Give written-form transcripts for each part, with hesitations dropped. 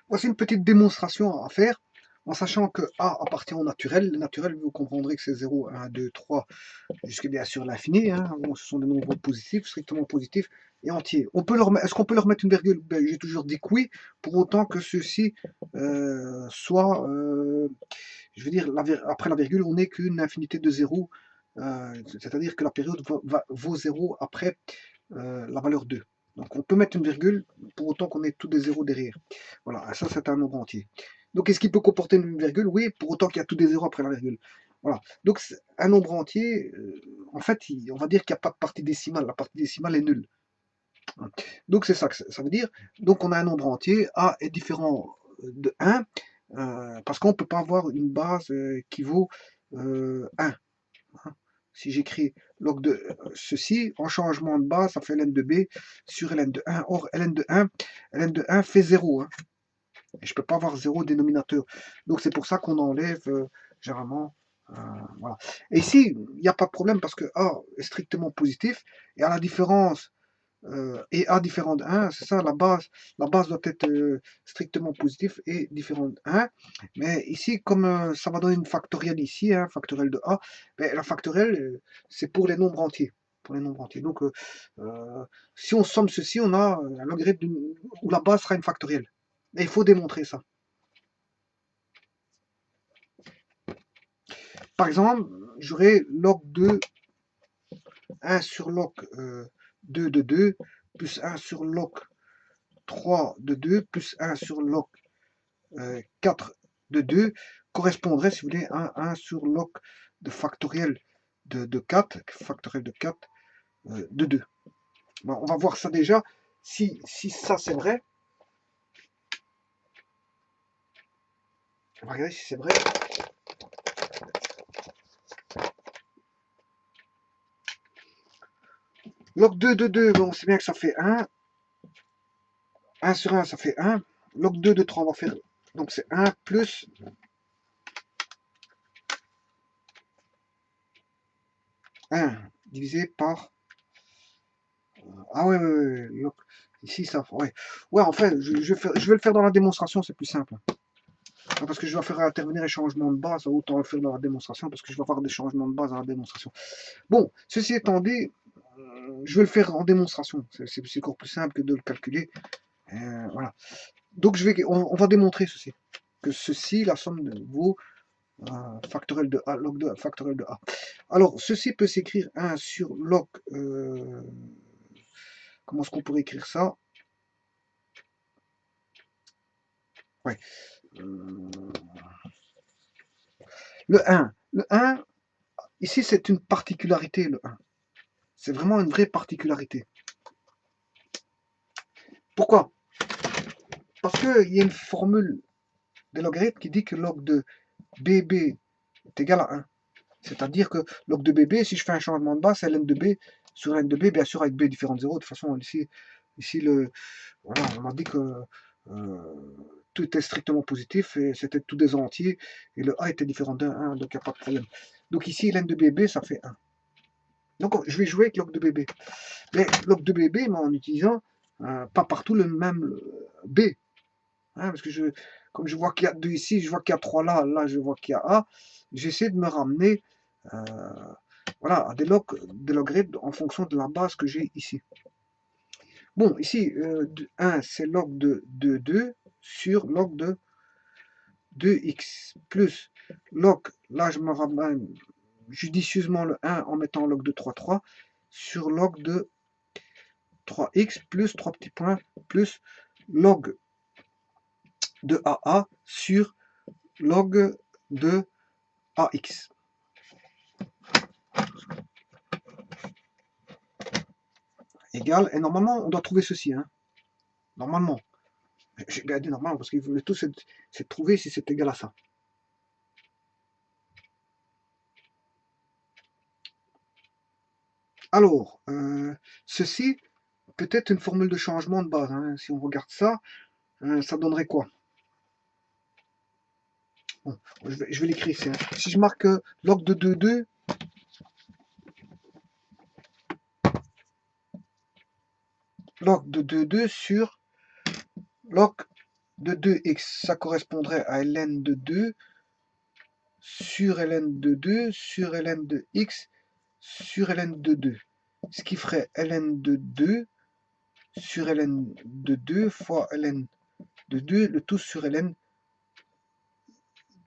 Voici une petite démonstration à faire, en sachant que A appartient au naturel. Le naturel, vous comprendrez que c'est 0, 1, 2, 3, jusqu'à bien sûr l'infini. Hein. Bon, ce sont des nombres positifs, strictement positifs et entiers. Est-ce qu'on peut leur mettre une virgule? Ben, j'ai toujours dit que oui, pour autant que ceci soit, je veux dire, après la virgule, on n'est qu'une infinité de zéros, c'est-à-dire que la période vaut 0 après la valeur 2. Donc on peut mettre une virgule pour autant qu'on ait tous des zéros derrière. Voilà, ça c'est un nombre entier. Donc est-ce qu'il peut comporter une virgule? Oui, pour autant qu'il y a tous des zéros après la virgule. Voilà. Donc un nombre entier, en fait, on va dire qu'il n'y a pas de partie décimale. La partie décimale est nulle. Donc c'est ça que ça veut dire. Donc on a un nombre entier. A est différent de 1 parce qu'on ne peut pas avoir une base qui vaut 1. Si j'écris log de ceci, en changement de base, ça fait ln de b sur ln de 1. Or, ln de 1 fait 0. Hein. Et je ne peux pas avoir 0 dénominateur. Donc, c'est pour ça qu'on enlève généralement. Voilà. Et ici, il n'y a pas de problème parce que A est strictement positif. Et à la différence et A différent de 1, c'est ça, la base doit être strictement positive et différente de 1. Mais ici, comme ça va donner une factorielle ici, hein, factorielle de A, ben, la factorielle, c'est pour les nombres entiers. Pour les nombres entiers. Donc, si on somme ceci, on a un logarithme où la base sera une factorielle. Et il faut démontrer ça. Par exemple, j'aurai log de 1 sur log 2 de 2 plus 1 sur log 3 de 2 plus 1 sur log 4 de 2 correspondrait, si vous voulez, à 1 sur log de factoriel de 4, factoriel de 4 de 2. Bon, on va voir ça déjà. Si ça c'est vrai, on va regarder si c'est vrai. Log 2 de 2, bon, c'est bien que ça fait 1. 1 sur 1, ça fait 1. Log 2 de 3, on va faire. Donc c'est 1 plus 1 divisé par. Ah ouais, ouais, ouais. Ici, ça. Ouais, ouais en fait, je vais le faire dans la démonstration, c'est plus simple. Parce que je vais faire intervenir les changements de base, autant le faire dans la démonstration, parce que je vais avoir des changements de base dans la démonstration. Bon, ceci étant dit, je vais le faire en démonstration. C'est encore plus simple que de le calculer. Voilà. Donc on va démontrer ceci. Que ceci, la somme de vaut factoriel de A, log de factoriel de A. Alors, ceci peut s'écrire 1 sur log. Comment est-ce qu'on pourrait écrire ça? Ouais. Le 1. Le 1, ici, c'est une particularité, le 1. C'est vraiment une vraie particularité. Pourquoi? Parce qu'il y a une formule des logarithmes qui dit que log de bb est égal à 1. C'est-à-dire que log de bb, si je fais un changement de base, c'est ln de b sur ln de b, bien sûr avec b différent de 0. De toute façon, ici voilà, on m'a dit que tout était strictement positif et c'était tout des entiers et le a était différent d'un 1, donc il n'y a pas de problème. Donc ici, ln de bb, ça fait 1. Donc je vais jouer avec log de bb. Mais log de bb, mais en utilisant pas partout le même b. Hein, parce que comme je vois qu'il y a 2 ici, je vois qu'il y a 3 là, là je vois qu'il y a A, j'essaie de me ramener voilà, à des logarithmes en fonction de la base que j'ai ici. Bon, ici, 1 c'est log de 2 sur log de 2x plus log, là je me ramène judicieusement le 1 en mettant log de 3 sur log de 3x plus 3 petits points plus log de AA sur log de AX. Égal, et normalement, on doit trouver ceci. Hein. Normalement. J'ai bien dit normalement, parce qu'il voulait tout, c'est de trouver si c'est égal à ça. Alors, ceci, peut-être une formule de changement de base. Hein. Si on regarde ça, ça donnerait quoi? Bon, je vais l'écrire ici. Hein. Si je marque log de 2,2, log de 2,2 sur log de 2x, ça correspondrait à ln de 2 sur ln de 2 sur ln de x sur ln de 2. Ce qui ferait ln de 2 sur ln de 2 fois ln de 2, le tout sur ln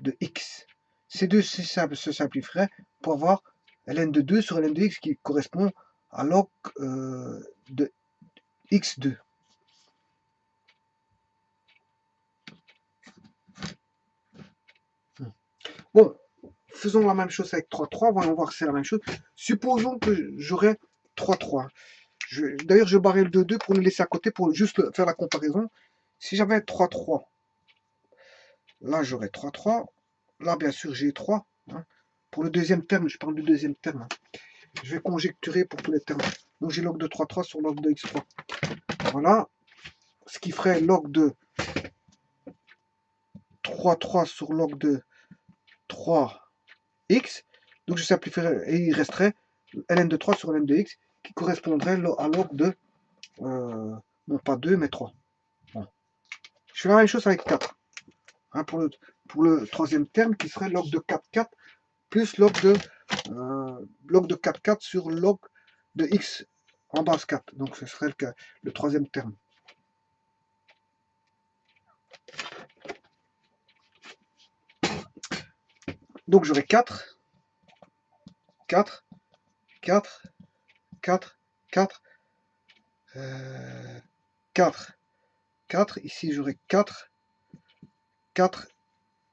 de x. Ces deux se simplifieraient pour avoir ln de 2 sur ln de x qui correspond à log de x2. Bon, faisons la même chose avec 3,3, voyons voir si c'est la même chose. Supposons que j'aurais 3,3. D'ailleurs, je barrais le 2,2 pour me laisser à côté pour juste faire la comparaison. Si j'avais 3,3, là j'aurais 3,3. Là, bien sûr, j'ai 3. Hein. Pour le deuxième terme, je parle du deuxième terme. Hein. Je vais conjecturer pour tous les termes. Donc j'ai log de 3,3 sur log de x3. Voilà. Ce qui ferait log de 3,3 sur log de 3x. Donc je simplifierais et il resterait ln de 3 sur ln de x qui correspondrait à log de, non pas 2, mais 3. Bon. Je fais la même chose avec 4. Hein, pour le troisième terme qui serait log de 4,4 plus log de 4,4 sur log de x en base 4. Donc ce serait le troisième terme. Donc j'aurai 4, 4, 4, 4, 4, 4, 4. Ici j'aurai 4, 4.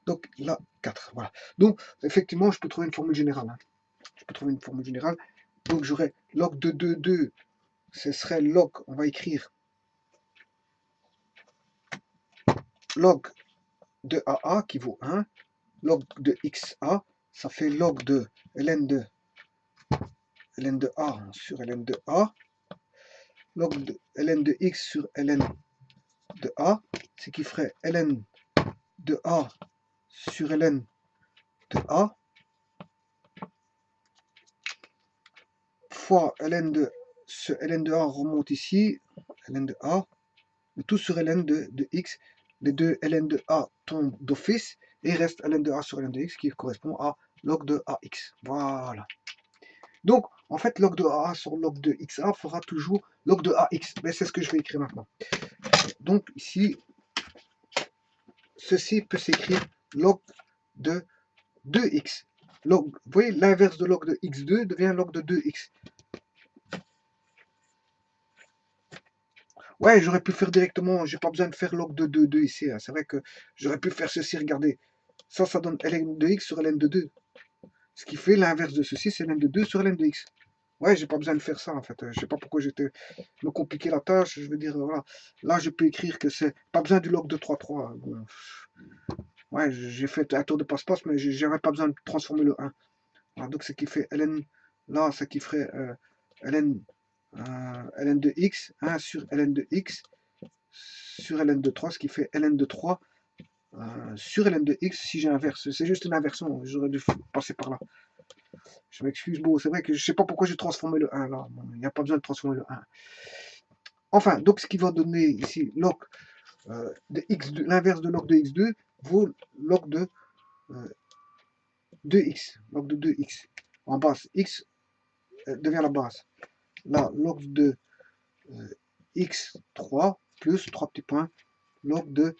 Donc là, 4. Voilà. Donc effectivement, je peux trouver une formule générale. Hein. Je peux trouver une formule générale. Donc j'aurai log de 2, 2. Ce serait log, on va écrire log de AA qui vaut 1. Log de XA, ça fait log de ln de A sur ln de A. Log de ln de X sur ln de A, ce qui ferait ln de A sur ln de A fois ln de ce ln de A remonte ici, ln de A, le tout sur ln de X. Les deux ln de A tombent d'office et il reste ln de A sur ln de X qui correspond à log de AX. Voilà. Donc, en fait, log de AA sur log de XA fera toujours log de AX. Mais c'est ce que je vais écrire maintenant. Donc, ici, ceci peut s'écrire log de 2x. Log, vous voyez, l'inverse de log de x2 devient log de 2x. Ouais, j'aurais pu faire directement, j'ai pas besoin de faire log de 2 ici. Hein. C'est vrai que j'aurais pu faire ceci, regardez. Ça donne ln de x sur ln de 2. Ce qui fait l'inverse de ceci, c'est ln de 2 sur ln de x. Ouais, j'ai pas besoin de faire ça en fait. Je sais pas pourquoi j'étais me compliquer la tâche. Je veux dire, voilà. Là, je peux écrire que c'est pas besoin du log de 3,3. Bon. Ouais, j'ai fait un tour de passe-passe, mais j'avais pas besoin de transformer le 1. Voilà, donc, ce qui fait ln, là, ce qui ferait ln, ln de x, 1 sur ln de x sur ln de 3, ce qui fait ln de 3 sur ln de x si j'inverse. C'est juste une inversion. J'aurais dû passer par là. Je m'excuse, bon, c'est vrai que je sais pas pourquoi j'ai transformé le 1 là. Il n'y a pas besoin de transformer le 1. Enfin, donc ce qui va donner ici log de x2, l'inverse de log de x2 vaut log de 2x. Log de 2x. En base, x devient la base. Là, log de x3 plus 3 petits points, log de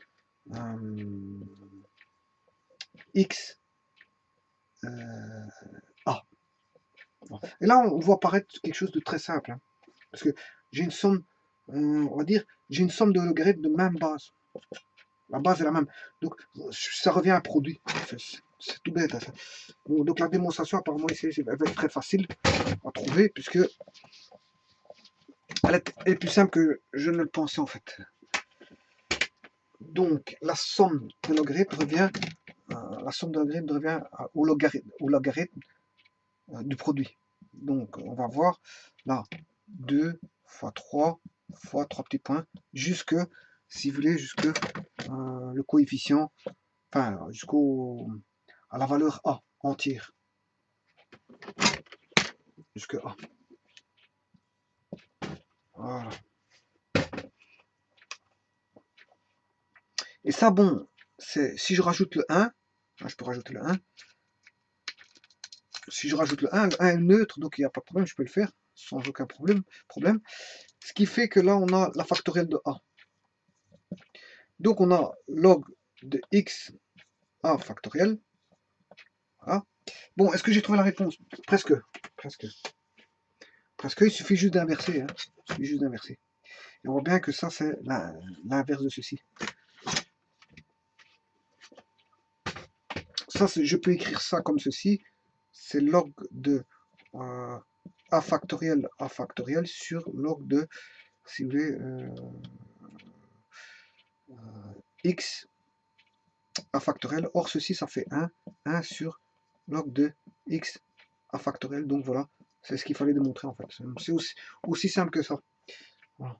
x a. Et là, on voit apparaître quelque chose de très simple. Hein, parce que j'ai une somme, on va dire, j'ai une somme de logarithmes de même base. La base est la même. Donc, ça revient à un produit. C'est tout bête. Hein, ça. Bon, donc, la démonstration, apparemment, ici, elle va être très facile à trouver, puisque elle est plus simple que je ne le pensais, en fait. Donc, la somme de logarithmes revient, au logarithme du produit. Donc, on va voir là, 2 fois 3 fois 3 petits points, jusque, si vous voulez, jusque le coefficient, enfin, à la valeur A entière. Jusque A. Voilà. Et ça, bon, si je rajoute le 1, je peux rajouter le 1. Si je rajoute le 1 est neutre, donc il n'y a pas de problème, je peux le faire sans aucun problème. Ce qui fait que là, on a la factorielle de A. Donc on a log de x A factoriel. Voilà. Bon, est-ce que j'ai trouvé la réponse? Presque. Presque. Presque, il suffit juste d'inverser. Hein. Il suffit juste d'inverser. Et on voit bien que ça, c'est l'inverse de ceci. Ça, je peux écrire ça comme ceci. C'est log de A factoriel sur log de, si vous voulez, x A factoriel. Or, ceci, ça fait 1 sur log de x A factoriel. Donc voilà, c'est ce qu'il fallait démontrer en fait. C'est aussi simple que ça. Voilà.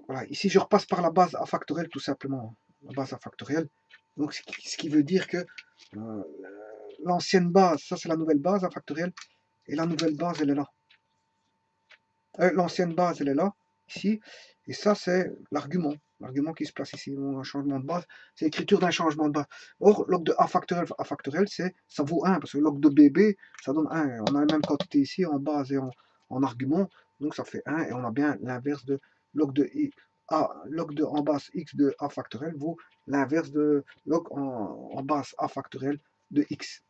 Voilà. Ici, je repasse par la base A factoriel tout simplement. La base A factoriel. Donc, ce qui veut dire que l'ancienne base, ça c'est la nouvelle base A factoriel. Et la nouvelle base, elle est là. L'ancienne base, elle est là, ici. Et ça, c'est l'argument. L'argument qui se place ici. Un changement de base, c'est l'écriture d'un changement de base. Or, log de A factoriel, ça vaut 1. Parce que log de BB, ça donne 1. On a la même quantité ici en base et en argument. Donc, ça fait 1. Et on a bien l'inverse de log de log de en base x de A factoriel vaut l'inverse de log en base A factoriel de x.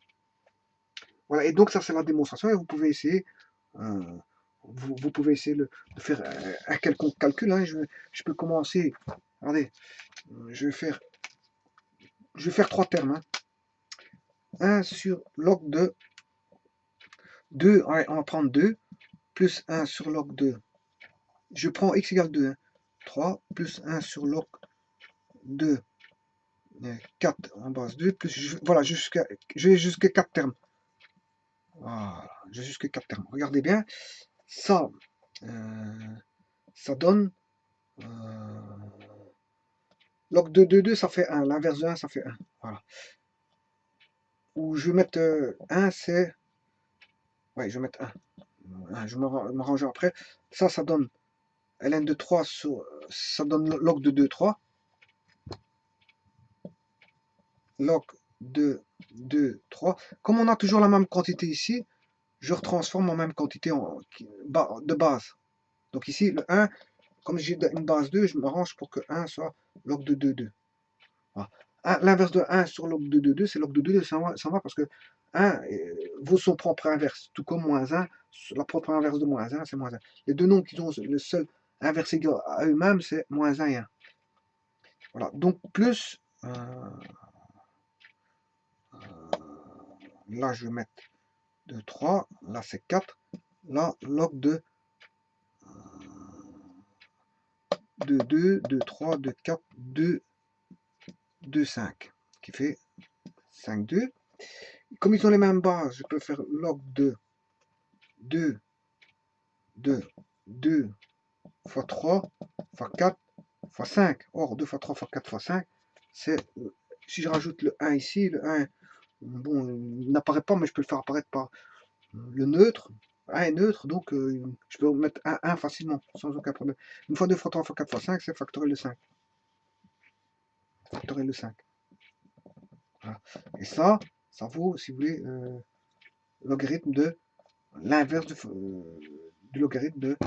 Voilà. Et donc, ça, c'est la démonstration. Et vous pouvez essayer... vous pouvez essayer de faire un quelconque calcul. Hein. Je peux commencer. Regardez, je vais faire 3 termes. Hein. 1 sur log de 2. Ouais, on va prendre 2 plus 1 sur log de. Je prends x égale 2. Hein. 3 plus 1 sur log de 4 en base 2. Plus, voilà, je vais jusqu'à 4 termes. Voilà, j'ai jusqu'à 4 termes. Regardez bien. Ça donne log de 2, ça fait 1. L'inverse de 1, ça fait 1. Voilà. Ou je vais mettre 1, c'est... Ouais, je vais mettre 1. Je vais m'arranger après. Ça donne ln de 3, ça donne log de 2, 3. Log de 2, 3. Comme on a toujours la même quantité ici, je retransforme en même quantité de base. Donc ici, le 1, comme j'ai une base 2, je m'arrange pour que 1 soit log de 2, 2. Voilà. L'inverse de 1 sur log de 2, 2, c'est log de 2, 2, ça va parce que 1 vaut son propre inverse, tout comme moins 1, la propre inverse de moins 1, c'est moins 1. Les deux nombres qui ont le seul inverse égal à eux-mêmes, c'est moins 1 et 1. Voilà, donc plus, là je vais mettre 2, 3, là c'est 4, là log de 2, 2, 2, 3, 2, 4, 2, 2, 5, qui fait 5, 2. Comme ils ont les mêmes bases, je peux faire log de 2, 2, 2 fois 3 fois 4 fois 5. Or, 2 fois 3 fois 4 fois 5, c'est, si je rajoute le 1 ici, le 1, bon, il n'apparaît pas, mais je peux le faire apparaître par le neutre. 1 est neutre, donc je peux mettre 1 facilement, sans aucun problème. Une fois 2 fois 3 fois 4 fois 5, c'est factoriel de 5. Factoriel de 5. Voilà. Et ça vaut, si vous voulez, logarithme de l'inverse du logarithme de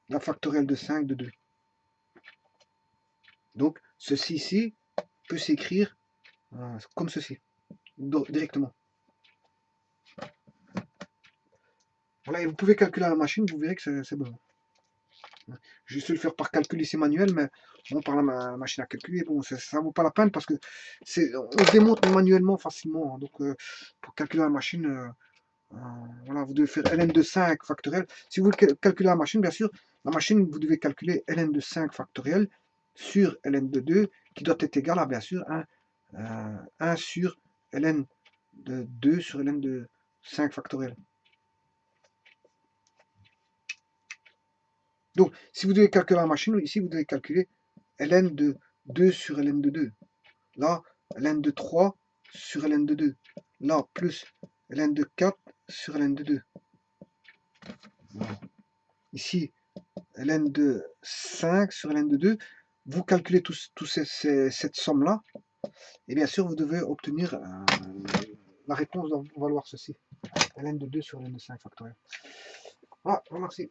la factorielle de 5 de 2. Donc, ceci ici peut s'écrire comme ceci, directement. Voilà, et vous pouvez calculer à la machine, vous verrez que c'est bon. Je vais le faire par calcul ici manuel, mais bon, par la machine à calculer, bon, ça ne vaut pas la peine parce que on se démontre manuellement facilement. Donc, pour calculer à la machine, voilà, vous devez faire ln de 5 factoriel. Si vous calculez à la machine, bien sûr, la machine, vous devez calculer ln de 5 factoriel sur ln de 2, qui doit être égal à, bien sûr, 1 sur ln de 2 sur ln de 5 factoriel. Donc, si vous devez calculer la machine, ici, vous devez calculer ln de 2 sur ln de 2. Là, ln de 3 sur ln de 2. Là, plus ln de 4 sur ln de 2. Voilà. Ici, ln de 5 sur ln de 2. Vous calculez cette somme-là. Et bien sûr, vous devez obtenir la réponse doit valoir ceci. ln de 2 sur ln de 5 factoriel. Voilà, merci.